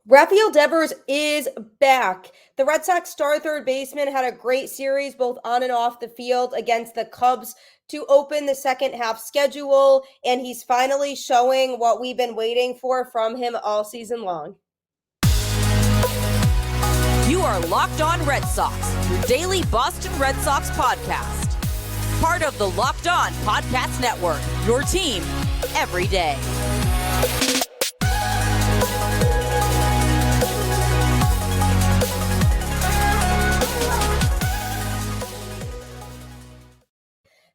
Rafael Devers is back. The Red Sox star third baseman had a great series both on and off the field against the Cubs to open the second half schedule, and he's finally showing what we've been waiting for from him all season long. You are Locked On Red Sox, your daily Boston Red Sox podcast. Part of the Locked On Podcast Network, your team every day.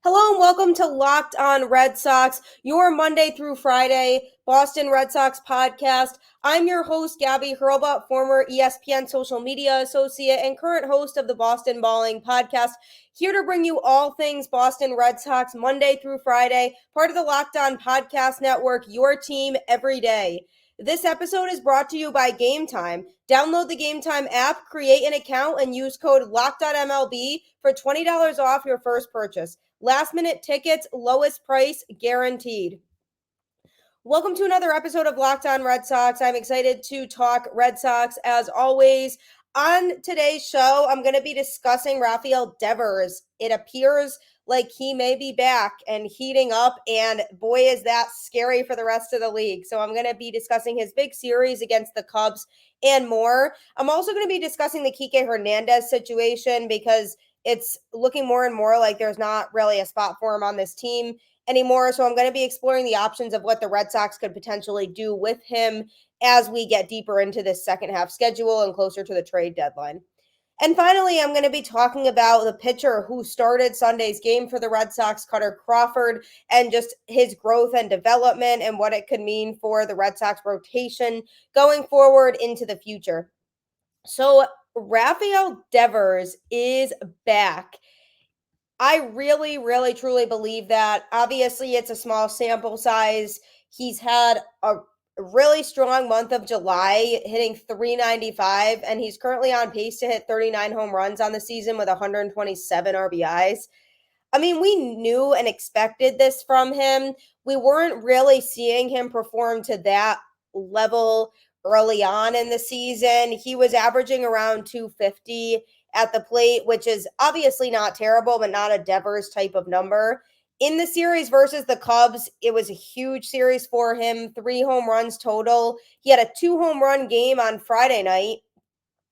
Hello and welcome to Locked On Red Sox, your Monday through Friday Boston Red Sox podcast. I'm your host, Gabby, former ESPN social media associate and current host of the Boston Balling podcast, here to bring you all things Boston Red Sox Monday through Friday, part of the Locked On Podcast Network, your team every day. This episode is brought to you by Game Time. Download the Game Time app, create an account, and use code LOCKEDONMLB for $20 off your first purchase. Last minute tickets, lowest price guaranteed. Welcome to another episode of Locked On Red Sox. I'm excited to talk Red Sox as always. On today's show, I'm going to be discussing Rafael Devers. It appears like he may be back and heating up, and boy, is that scary for the rest of the league. So I'm going to be discussing his big series against the Cubs and more. I'm also going to be discussing the Kiké Hernandez situation because it's looking more and more like there's not really a spot for him on this team anymore. So I'm going to be exploring the options of what the Red Sox could potentially do with him as we get deeper into this second half schedule and closer to the trade deadline. And finally, I'm going to be talking about the pitcher who started Sunday's game for the Red Sox, Kutter Crawford, and just his growth and development and what it could mean for the Red Sox rotation going forward into the future. So Rafael Devers is back. I really, really, truly believe that. Obviously, it's a small sample size. He's had a really strong month of July, hitting .395, and he's currently on pace to hit 39 home runs on the season with 127 RBIs. I mean, we knew and expected this from him. We weren't really seeing him perform to that level early on in the season. He was averaging around 250 at the plate, which is obviously not terrible, but not a Devers type of number. In the series versus the Cubs, it was a huge series for him, 3 home runs total. He had a 2 home run game on Friday night,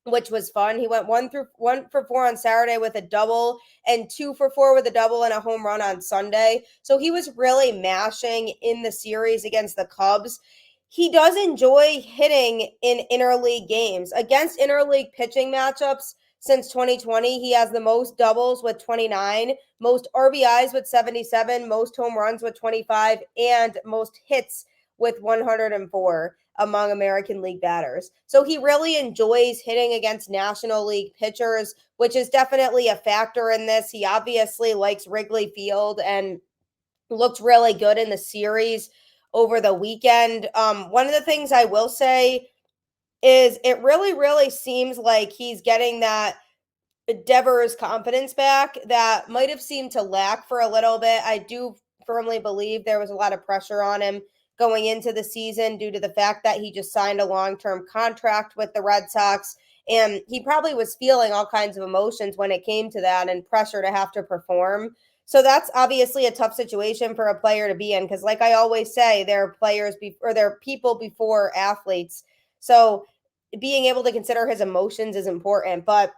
which was fun. He went 1 for 4 on Saturday with a double and 2 for 4 with a double and a home run on Sunday. So he was really mashing in the series against the Cubs. He does enjoy hitting in interleague games. Against interleague pitching matchups since 2020, he has the most doubles with 29, most RBIs with 77, most home runs with 25, and most hits with 104 among American League batters. So he really enjoys hitting against National League pitchers, which is definitely a factor in this. He obviously likes Wrigley Field and looked really good in the series over the weekend. One of the things I will say is it really, really seems like he's getting that Devers confidence back that might have seemed to lack for a little bit. I do firmly believe there was a lot of pressure on him going into the season due to the fact that he just signed a long-term contract with the Red Sox. And he probably was feeling all kinds of emotions when it came to that and pressure to have to perform. So that's obviously a tough situation for a player to be in because, like I always say, there are players or there are people before athletes. So being able to consider his emotions is important. But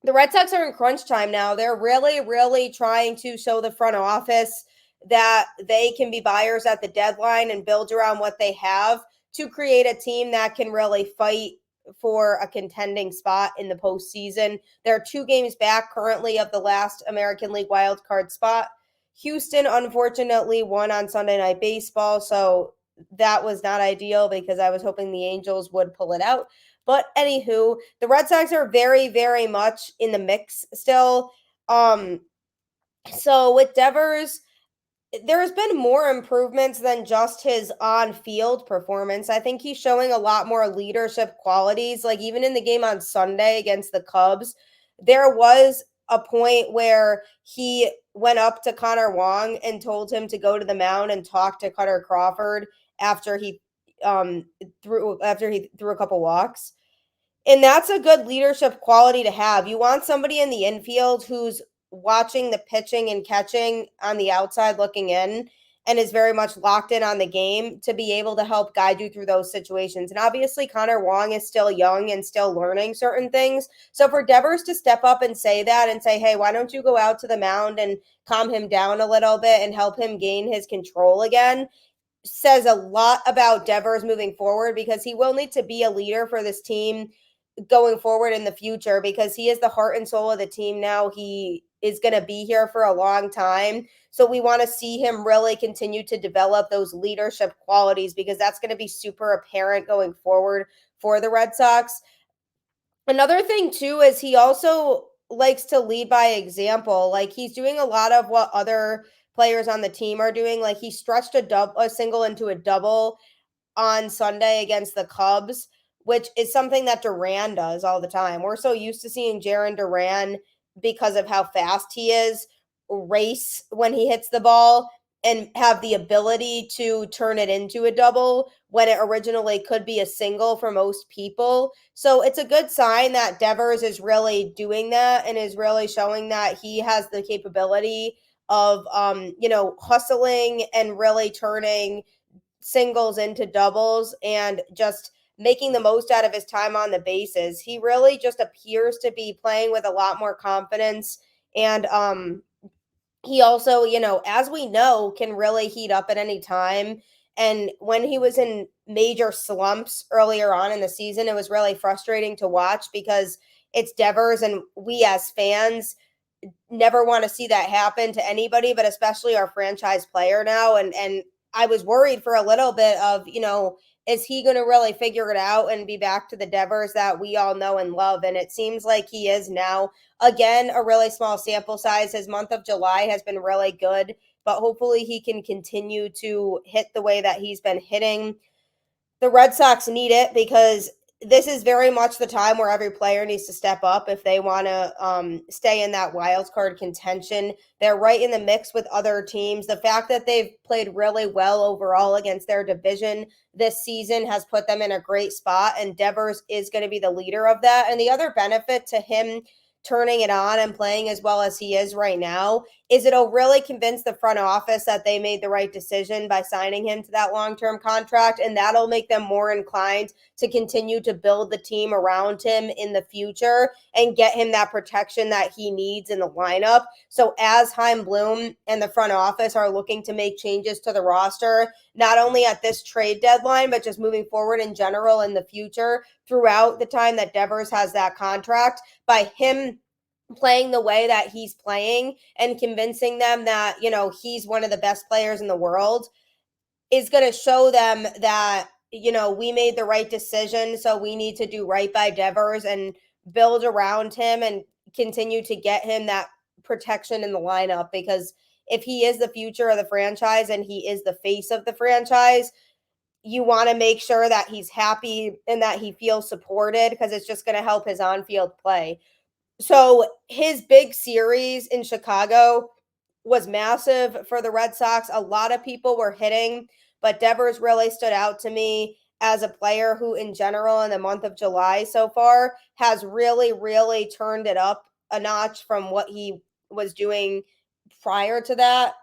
the Red Sox are in crunch time now. They're really, really trying to show the front office that they can be buyers at the deadline and build around what they have to create a team that can really fight for a contending spot in the postseason. They're 2 games back currently of the last American League wildcard spot. Houston, unfortunately, won on Sunday Night Baseball, so that was not ideal because I was hoping the Angels would pull it out. But anywho, the Red Sox are very, very much in the mix still. So with Devers, there has been more improvements than just his on-field performance. I think he's showing a lot more leadership qualities. Like even in the game on Sunday against the Cubs, there was a point where he went up to Connor Wong and told him to go to the mound and talk to Kutter Crawford after he after he threw a couple walks. And that's a good leadership quality to have. You want somebody in the infield who's watching the pitching and catching on the outside looking in and is very much locked in on the game to be able to help guide you through those situations. And obviously, Connor Wong is still young and still learning certain things. So for Devers to step up and say that and say, hey, why don't you go out to the mound and calm him down a little bit and help him gain his control again, says a lot about Devers moving forward, because he will need to be a leader for this team going forward in the future, because he is the heart and soul of the team now. He is going to be here for a long time. So we want to see him really continue to develop those leadership qualities, because that's going to be super apparent going forward for the Red Sox. Another thing too is he also likes to lead by example. Like, he's doing a lot of what other players on the team are doing. Like, he stretched a single into a double on Sunday against the Cubs, which is something that Duran does all the time. We're so used to seeing Jarren Duran, because of how fast he is, race when he hits the ball and have the ability to turn it into a double when it originally could be a single for most people. So it's a good sign that Devers is really doing that and is really showing that he has the capability of hustling and really turning singles into doubles and just making the most out of his time on the bases. He really just appears to be playing with a lot more confidence. And he also, as we know, can really heat up at any time. And when he was in major slumps earlier on in the season, it was really frustrating to watch, because it's Devers, and we as fans never want to see that happen to anybody, but especially our franchise player now. And I was worried for a little bit of, is he going to really figure it out and be back to the Devers that we all know and love? And it seems like he is now. Again, a really small sample size. His month of July has been really good, but hopefully he can continue to hit the way that he's been hitting. The Red Sox need it, because this is very much the time where every player needs to step up if they want to stay in that wild card contention. They're right in the mix with other teams. The fact that they've played really well overall against their division this season has put them in a great spot, and Devers is going to be the leader of that. And the other benefit to him turning it on and playing as well as he is right now is it'll really convince the front office that they made the right decision by signing him to that long-term contract, and that'll make them more inclined to continue to build the team around him in the future and get him that protection that he needs in the lineup. So as Chaim Bloom and the front office are looking to make changes to the roster, not only at this trade deadline, but just moving forward in general in the future, throughout the time that Devers has that contract, by him playing the way that he's playing and convincing them that, he's one of the best players in the world, is going to show them that, we made the right decision. So we need to do right by Devers and build around him and continue to get him that protection in the lineup, because if he is the future of the franchise and he is the face of the franchise, you want to make sure that he's happy and that he feels supported, because it's just going to help his on-field play. So his big series in Chicago was massive for the Red Sox. A lot of people were hitting, but Devers really stood out to me as a player who, in general, in the month of July so far, has really, really turned it up a notch from what he was doing prior to that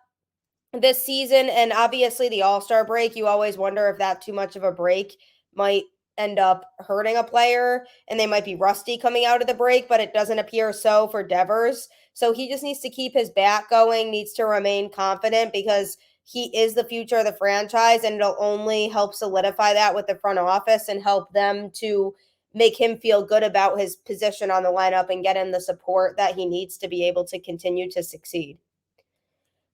this season. And obviously the All-Star break, you always wonder if that too much of a break might end up hurting a player and they might be rusty coming out of the break, but it doesn't appear so for Devers. So he just needs to keep his bat going, needs to remain confident, because he is the future of the franchise, and it'll only help solidify that with the front office and help them to make him feel good about his position on the lineup and get him the support that he needs to be able to continue to succeed.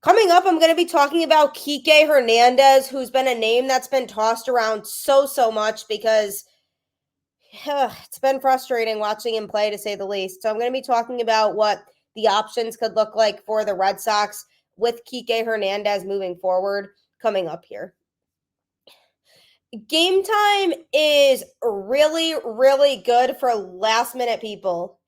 Coming up, I'm going to be talking about Kiké Hernandez, who's been a name that's been tossed around so much, because it's been frustrating watching him play, to say the least. So I'm going to be talking about what the options could look like for the Red Sox with Kiké Hernandez moving forward, coming up here. Game time is really, really good for last-minute people.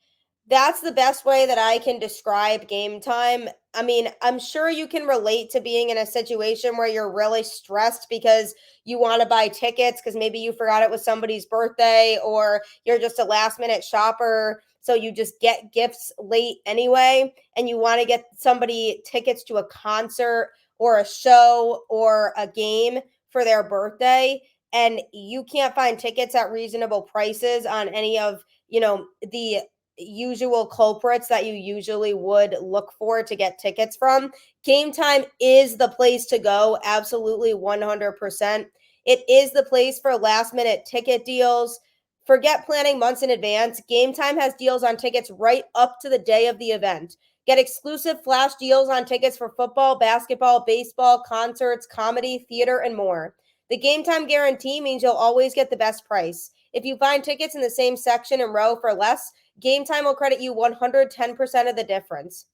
That's the best way that I can describe game time. I mean, I'm sure you can relate to being in a situation where you're really stressed because you want to buy tickets because maybe you forgot it was somebody's birthday, or you're just a last minute shopper. So you just get gifts late anyway, and you want to get somebody tickets to a concert or a show or a game for their birthday. And you can't find tickets at reasonable prices on any of, the usual culprits that you usually would look for to get tickets from. Game time is the place to go, absolutely 100%. It is the place for last minute ticket deals. Forget planning months in advance. Game time has deals on tickets right up to the day of the event. Get exclusive flash deals on tickets for football, basketball, baseball, concerts, comedy, theater, and more. The game time guarantee means you'll always get the best price. If you find tickets in the same section and row for less, Game Time will credit you 110% of the difference.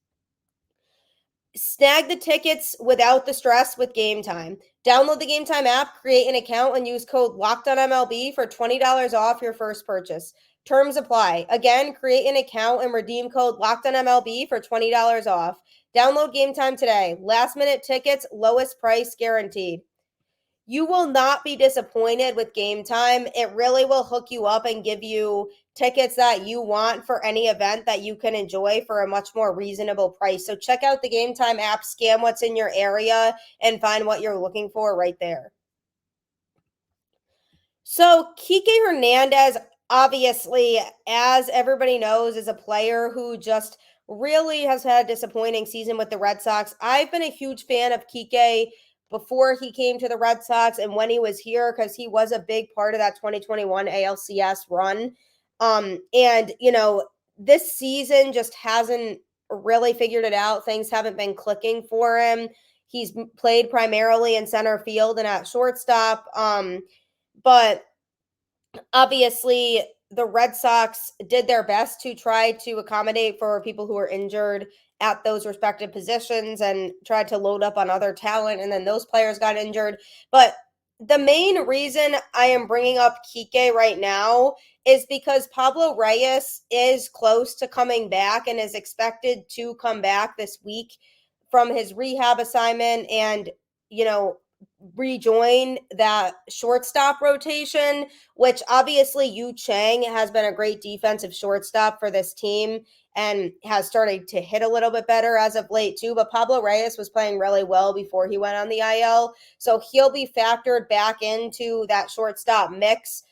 Snag the tickets without the stress with Game Time. Download the Game Time app, create an account, and use code LOCKEDONMLB for $20 off your first purchase. Terms apply. Again, create an account and redeem code LOCKEDONMLB for $20 off. Download Game Time today. Last minute tickets, lowest price guaranteed. You will not be disappointed with Game Time. It really will hook you up and give you tickets that you want for any event that you can enjoy for a much more reasonable price. So check out the Game Time app, scan what's in your area, and find what you're looking for right there. So Kiké Hernandez, obviously, as everybody knows, is a player who just really has had a disappointing season with the Red Sox. I've been a huge fan of Kiké before he came to the Red Sox and when he was here, because he was a big part of that 2021 ALCS run. And this season just hasn't really figured it out. Things haven't been clicking for him. He's played primarily in center field and at shortstop. But obviously, the Red Sox did their best to try to accommodate for people who were injured at those respective positions and tried to load up on other talent, and then those players got injured. But the main reason I am bringing up Kiké right now is because Pablo Reyes is close to coming back and is expected to come back this week from his rehab assignment and, rejoin that shortstop rotation, which obviously Yu Chang has been a great defensive shortstop for this team and has started to hit a little bit better as of late too. But Pablo Reyes was playing really well before he went on the IL. So he'll be factored back into that shortstop mix,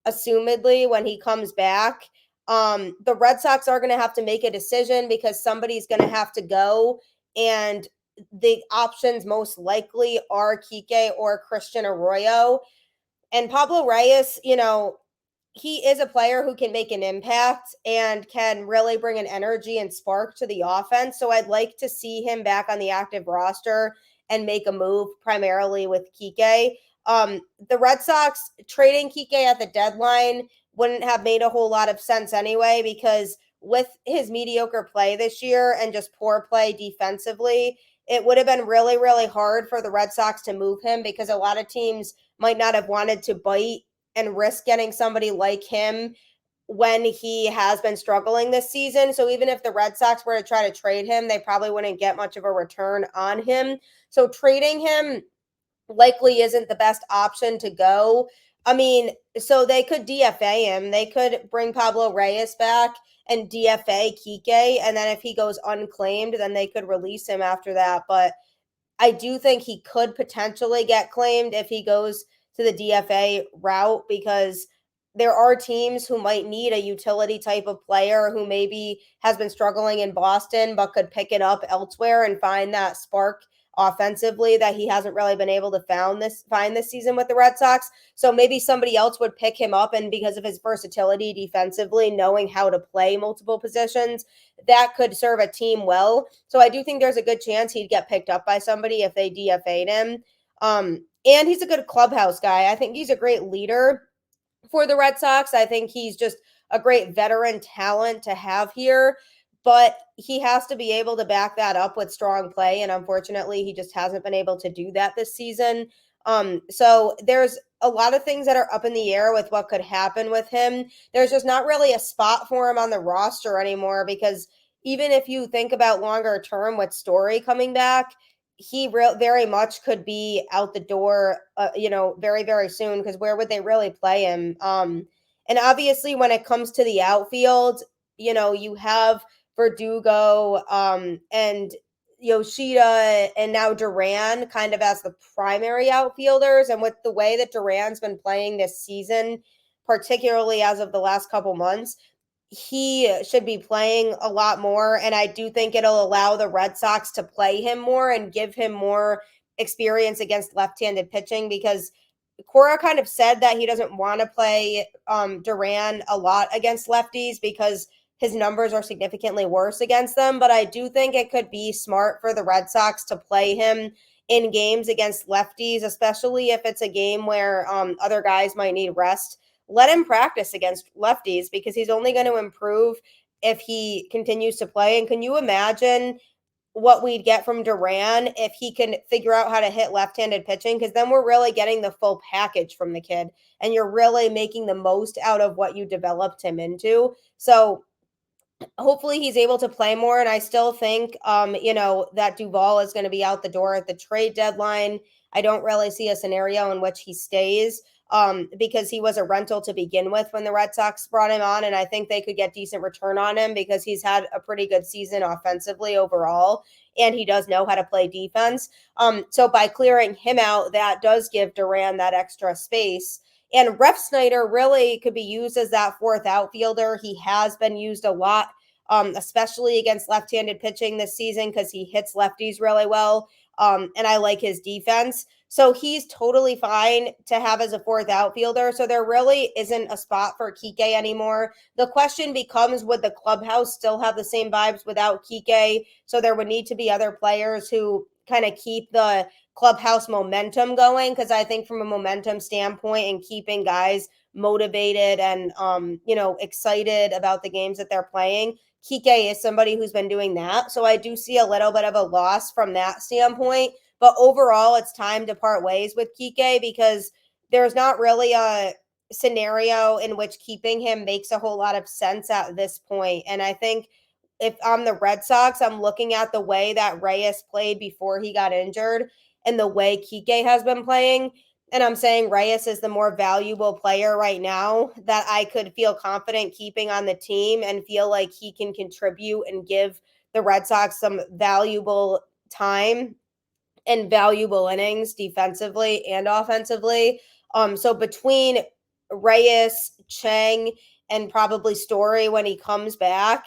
assumedly, when he comes back. The Red Sox are going to have to make a decision because somebody's going to have to go. And the options most likely are Kiké or Christian Arroyo. And Pablo Reyes, he is a player who can make an impact and can really bring an energy and spark to the offense. So I'd like to see him back on the active roster and make a move primarily with Kiké. The Red Sox trading Kiké at the deadline wouldn't have made a whole lot of sense anyway, because with his mediocre play this year and just poor play defensively, it would have been really, really hard for the Red Sox to move him because a lot of teams might not have wanted to bite and risk getting somebody like him when he has been struggling this season. So even if the Red Sox were to try to trade him, they probably wouldn't get much of a return on him. So trading him likely isn't the best option to go. I mean, so they could DFA him. They could bring Pablo Reyes back and DFA Kiké, and then if he goes unclaimed, then they could release him after that. But I do think he could potentially get claimed if he goes to the DFA route, because there are teams who might need a utility type of player who maybe has been struggling in Boston but could pick it up elsewhere and find that spark offensively that he hasn't really been able to find this season with the Red Sox. So maybe somebody else would pick him up, and because of his versatility defensively, knowing how to play multiple positions, that could serve a team well. So I do think there's a good chance he'd get picked up by somebody if they DFA'd him. And he's a good clubhouse guy. I think he's a great leader for the Red Sox. I think he's just a great veteran talent to have here, but he has to be able to back that up with strong play. And unfortunately, he just hasn't been able to do that this season. So there's a lot of things that are up in the air with what could happen with him. There's just not really a spot for him on the roster anymore because even if you think about longer term with Story coming back, he very much could be out the door, very, very soon because where would they really play him? And obviously when it comes to the outfield, you have Verdugo and Yoshida and now Duran kind of as the primary outfielders. And with the way that Duran's been playing this season, particularly as of the last couple months, he should be playing a lot more. And I do think it'll allow the Red Sox to play him more and give him more experience against left-handed pitching because Cora kind of said that he doesn't want to play Duran a lot against lefties because his numbers are significantly worse against them. But I do think it could be smart for the Red Sox to play him in games against lefties, especially if it's a game where other guys might need rest. Let him practice against lefties because he's only going to improve if he continues to play. And can you imagine what we'd get from Duran if he can figure out how to hit left-handed pitching? Because then we're really getting the full package from the kid and you're really making the most out of what you developed him into. So hopefully he's able to play more. And I still think, that Duvall is going to be out the door at the trade deadline. I don't really see a scenario in which he stays because he was a rental to begin with when the Red Sox brought him on. And I think they could get decent return on him because he's had a pretty good season offensively overall. And he does know how to play defense. So by clearing him out, that does give Duran that extra space. And Ref Snyder really could be used as that fourth outfielder. He has been used a lot, especially against left-handed pitching this season because he hits lefties really well. And I like his defense. So he's totally fine to have as a fourth outfielder. So there really isn't a spot for Kiké anymore. The question becomes, would the clubhouse still have the same vibes without Kiké? So there would need to be other players who kind of keep the clubhouse momentum going, because I think from a momentum standpoint and keeping guys motivated and excited about the games that they're playing, Kiké is somebody who's been doing that. So I do see a little bit of a loss from that standpoint. But overall, it's time to part ways with Kiké because there's not really a scenario in which keeping him makes a whole lot of sense at this point. And I think if I'm the Red Sox, I'm looking at the way that Reyes played before he got injured and the way Kiké has been playing. And I'm saying Reyes is the more valuable player right now that I could feel confident keeping on the team and feel like he can contribute and give the Red Sox some valuable time and valuable innings defensively and offensively. So between Reyes, Chang, and probably Story when he comes back,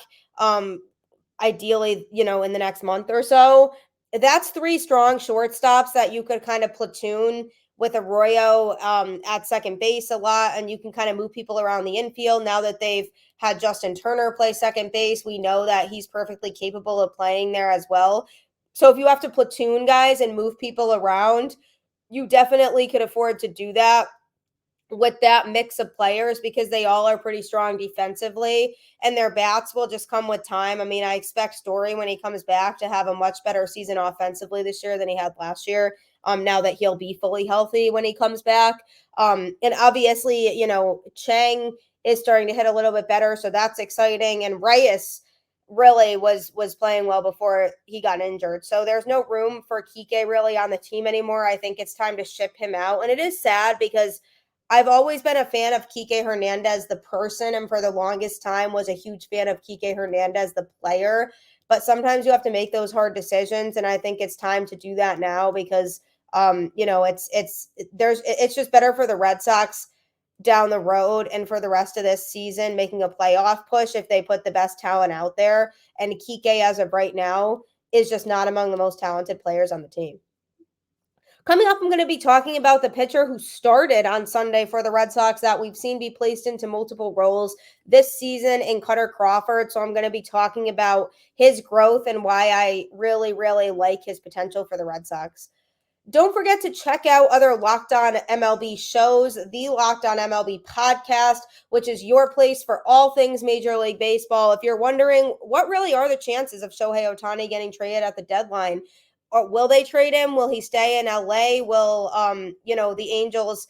ideally, in the next month or so, that's three strong shortstops that you could kind of platoon with Arroyo at second base a lot, and you can kind of move people around the infield. Now that they've had Justin Turner play second base, we know that he's perfectly capable of playing there as well. So if you have to platoon guys and move people around, you definitely could afford to do that with that mix of players because they all are pretty strong defensively and their bats will just come with time. I mean, I expect Story when he comes back to have a much better season offensively this year than he had last year. Now that he'll be fully healthy when he comes back. And obviously, Chang is starting to hit a little bit better, so that's exciting. And Reyes really was playing well before he got injured. So there's no room for Kiké really on the team anymore. I think it's time to ship him out. And it is sad because I've always been a fan of Kiké Hernandez, the person, and for the longest time was a huge fan of Kiké Hernandez, the player. But sometimes you have to make those hard decisions, and I think it's time to do that now because, it's just better for the Red Sox down the road and for the rest of this season making a playoff push if they put the best talent out there. And Kiké, as of right now, is just not among the most talented players on the team. Coming up, I'm going to be talking about the pitcher who started on Sunday for the Red Sox that we've seen be placed into multiple roles this season in Kutter Crawford. So I'm going to be talking about his growth and why I really, really like his potential for the Red Sox. Don't forget to check out other Locked On MLB shows, the Locked On MLB podcast, which is your place for all things Major League Baseball. If you're wondering what really are the chances of Shohei Ohtani getting traded at the deadline, or will they trade him? Will he stay in LA? Will the Angels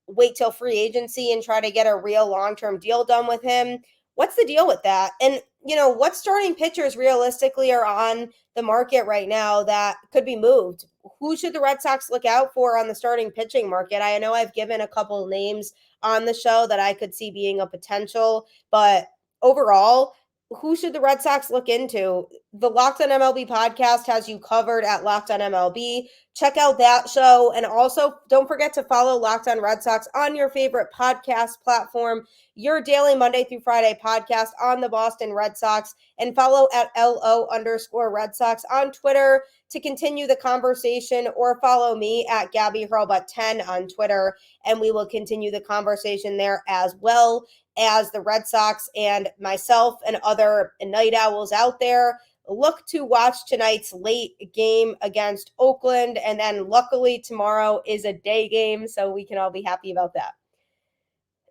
wait till free agency and try to get a real long-term deal done with him? What's the deal with that? And what starting pitchers realistically are on the market right now that could be moved? Who should the Red Sox look out for on the starting pitching market? I know I've given a couple names on the show that I could see being a potential, but overall, who should the Red Sox look into? The Locked on MLB podcast has you covered at Locked on MLB. Check out that show. And also, don't forget to follow Locked on Red Sox on your favorite podcast platform, your daily Monday through Friday podcast on the Boston Red Sox, and follow at LO_Red Sox on Twitter to continue the conversation, or follow me at Gabby Hurlbut10 on Twitter, and we will continue the conversation there as well as the Red Sox and myself and other night owls out there look to watch tonight's late game against Oakland. And then luckily tomorrow is a day game, so we can all be happy about that.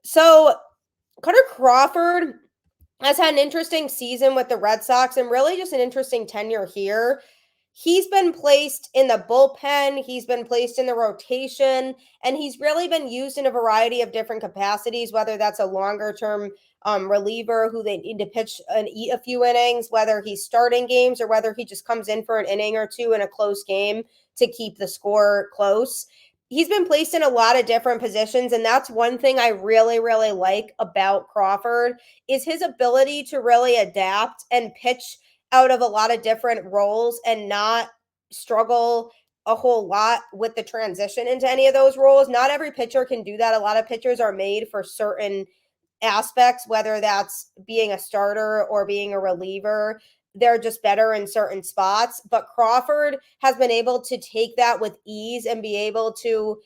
So Kutter Crawford has had an interesting season with the Red Sox and really just an interesting tenure here. He's been placed in the bullpen, he's been placed in the rotation, and he's really been used in a variety of different capacities, whether that's a longer-term reliever who they need to pitch and eat a few innings, whether he's starting games or whether he just comes in for an inning or two in a close game to keep the score close. He's been placed in a lot of different positions, and that's one thing I really, really like about Crawford is his ability to really adapt and pitch out of a lot of different roles and not struggle a whole lot with the transition into any of those roles. Not every pitcher can do that. A lot of pitchers are made for certain aspects, whether that's being a starter or being a reliever. They're just better in certain spots. But Crawford has been able to take that with ease and be able to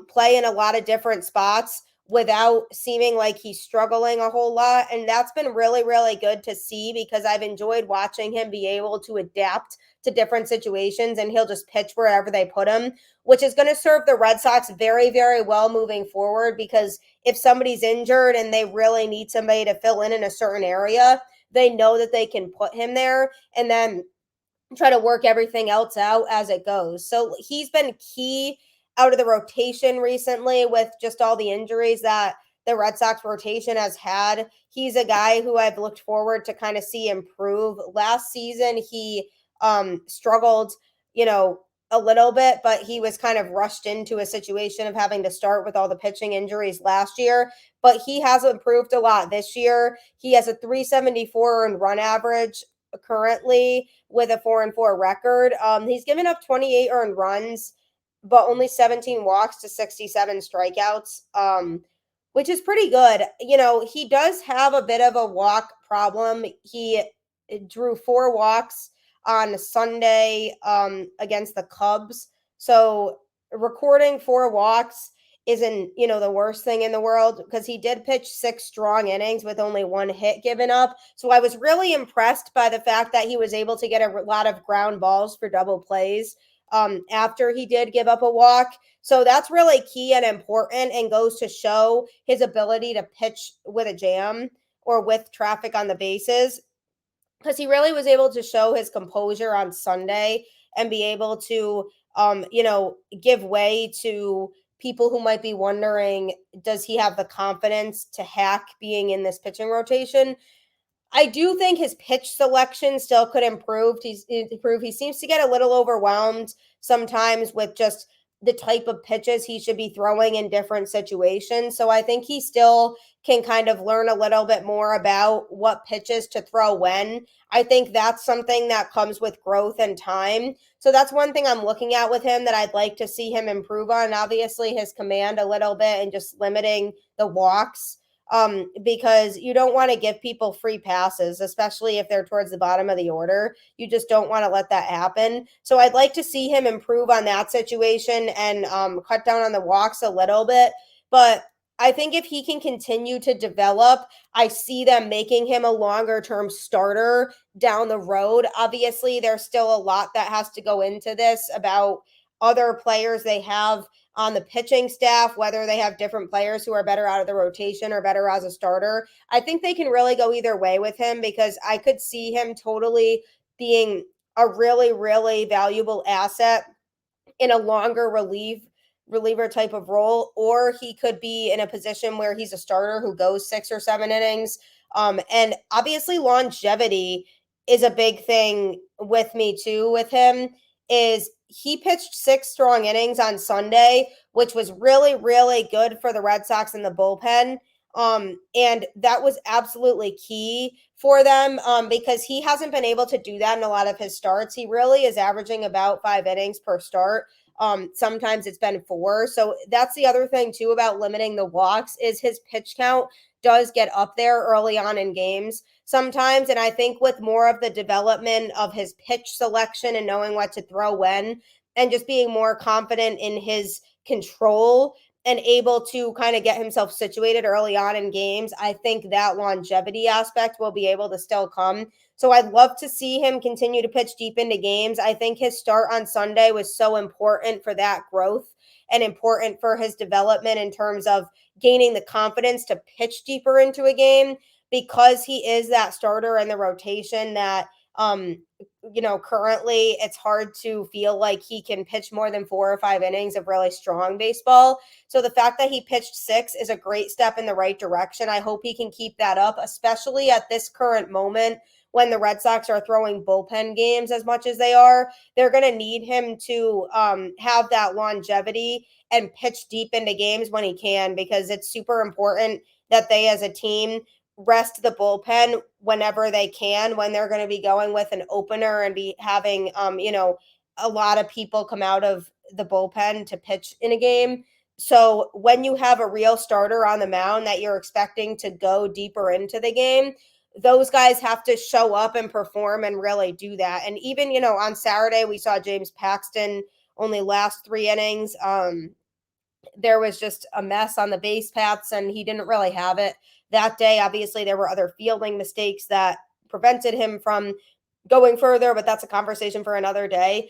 play in a lot of different spots without seeming like he's struggling a whole lot. And that's been really, really good to see because I've enjoyed watching him be able to adapt to different situations, and he'll just pitch wherever they put him, which is going to serve the Red Sox very, very well moving forward, because if somebody's injured and they really need somebody to fill in a certain area, they know that they can put him there and then try to work everything else out as it goes. So he's been key out of the rotation recently with just all the injuries that the Red Sox rotation has had. He's a guy who I've looked forward to kind of see improve. Last season, he struggled, a little bit, but he was kind of rushed into a situation of having to start with all the pitching injuries last year. But he has improved a lot this year. He has a 374 earned run average currently with a 4-4 record. He's given up 28 earned runs, but only 17 walks to 67 strikeouts, which is pretty good. He does have a bit of a walk problem. He drew 4 walks on Sunday against the Cubs. So recording 4 walks isn't, the worst thing in the world, because he did pitch 6 strong innings with only 1 hit given up. So I was really impressed by the fact that he was able to get a lot of ground balls for double plays after he did give up a walk. So that's really key and important, and goes to show his ability to pitch with a jam or with traffic on the bases, because he really was able to show his composure on Sunday and be able to, give way to people who might be wondering, does he have the confidence to hack being in this pitching rotation? I do think his pitch selection still could improve. He seems to get a little overwhelmed sometimes with just the type of pitches he should be throwing in different situations. So I think he still can kind of learn a little bit more about what pitches to throw when. I think that's something that comes with growth and time. So that's one thing I'm looking at with him that I'd like to see him improve on. Obviously, his command a little bit and just limiting the walks. Because you don't want to give people free passes, especially if they're towards the bottom of the order. You just don't want to let that happen. So I'd like to see him improve on that situation and cut down on the walks a little bit. But I think if he can continue to develop, I see them making him a longer-term starter down the road. Obviously, there's still a lot that has to go into this about other players they have on the pitching staff, whether they have different players who are better out of the rotation or better as a starter. I think they can really go either way with him, because I could see him totally being a really, really valuable asset in a longer reliever type of role, or he could be in a position where he's a starter who goes 6 or 7 innings. And obviously longevity is a big thing with me too with him. Is he pitched 6 strong innings on Sunday, which was really, really good for the Red Sox in the bullpen. And that was absolutely key for them, because he hasn't been able to do that in a lot of his starts. He really is averaging about 5 innings per start. Sometimes it's been 4. So that's the other thing too about limiting the walks is his pitch count does get up there early on in games sometimes. And I think with more of the development of his pitch selection and knowing what to throw when, and just being more confident in his control and able to kind of get himself situated early on in games, I think that longevity aspect will be able to still come. So I'd love to see him continue to pitch deep into games. I think his start on Sunday was so important for that growth and important for his development in terms of gaining the confidence to pitch deeper into a game, because he is that starter in the rotation that currently it's hard to feel like he can pitch more than 4 or 5 innings of really strong baseball. So the fact that he pitched 6 is a great step in the right direction. I hope he can keep that up, especially at this current moment when the Red Sox are throwing bullpen games as much as they are. They're going to need him to have that longevity and pitch deep into games when he can, because it's super important that they as a team rest the bullpen whenever they can, when they're going to be going with an opener and be having a lot of people come out of the bullpen to pitch in a game. So when you have a real starter on the mound that you're expecting to go deeper into the game, those guys have to show up and perform and really do that. And even, on Saturday, we saw James Paxton only last 3 innings. There was just a mess on the base paths, and he didn't really have it that day. Obviously, there were other fielding mistakes that prevented him from going further, but that's a conversation for another day.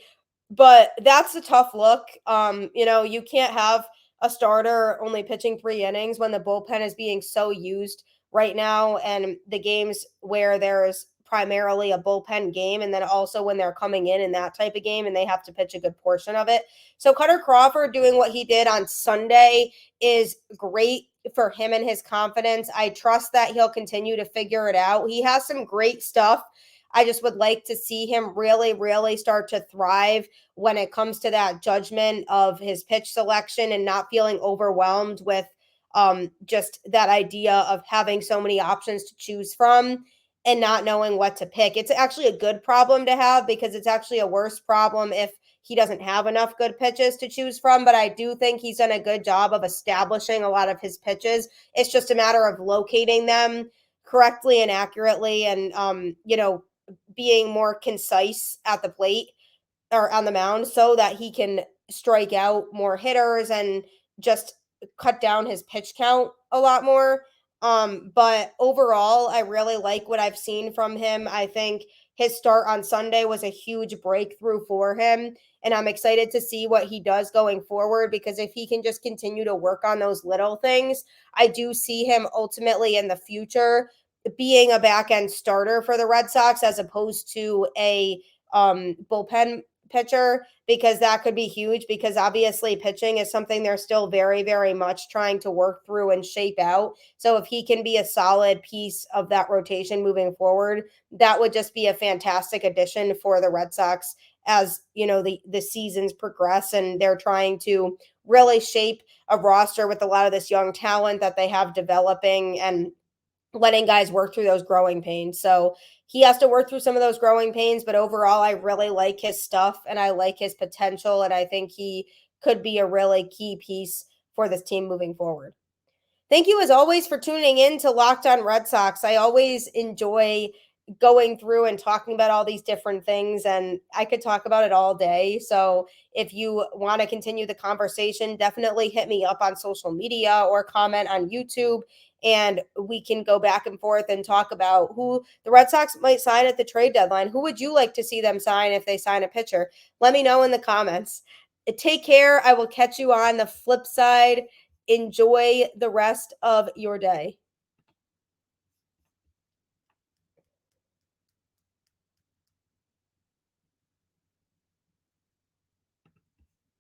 But that's a tough look. You can't have a starter only pitching 3 innings when the bullpen is being so used right now, and the games where there's primarily a bullpen game, and then also when they're coming in that type of game and they have to pitch a good portion of it. So Kutter Crawford doing what he did on Sunday is great for him and his confidence. I trust that he'll continue to figure it out. He has some great stuff. I just would like to see him really, really start to thrive when it comes to that judgment of his pitch selection and not feeling overwhelmed with just that idea of having so many options to choose from and not knowing what to pick. It's actually a good problem to have, because it's actually a worse problem if he doesn't have enough good pitches to choose from. But I do think he's done a good job of establishing a lot of his pitches. It's just a matter of locating them correctly and accurately, and being more concise at the plate or on the mound, so that he can strike out more hitters and just cut down his pitch count a lot more. But overall, I really like what I've seen from him. I think his start on Sunday was a huge breakthrough for him, and I'm excited to see what he does going forward, because if he can just continue to work on those little things, I do see him ultimately in the future being a back end starter for the Red Sox as opposed to a bullpen pitcher, because that could be huge, because obviously pitching is something they're still very, very much trying to work through and shape out. So if he can be a solid piece of that rotation moving forward, that would just be a fantastic addition for the Red Sox as the seasons progress and they're trying to really shape a roster with a lot of this young talent that they have developing and letting guys work through those growing pains. So he has to work through some of those growing pains, but overall, I really like his stuff and I like his potential. And I think he could be a really key piece for this team moving forward. Thank you, as always, for tuning in to Locked On Red Sox. I always enjoy going through and talking about all these different things, and I could talk about it all day. So if you want to continue the conversation, definitely hit me up on social media or comment on YouTube, and we can go back and forth and talk about who the Red Sox might sign at the trade deadline. Who would you like to see them sign if they sign a pitcher? Let me know in the comments. Take care. I will catch you on the flip side. Enjoy the rest of your day.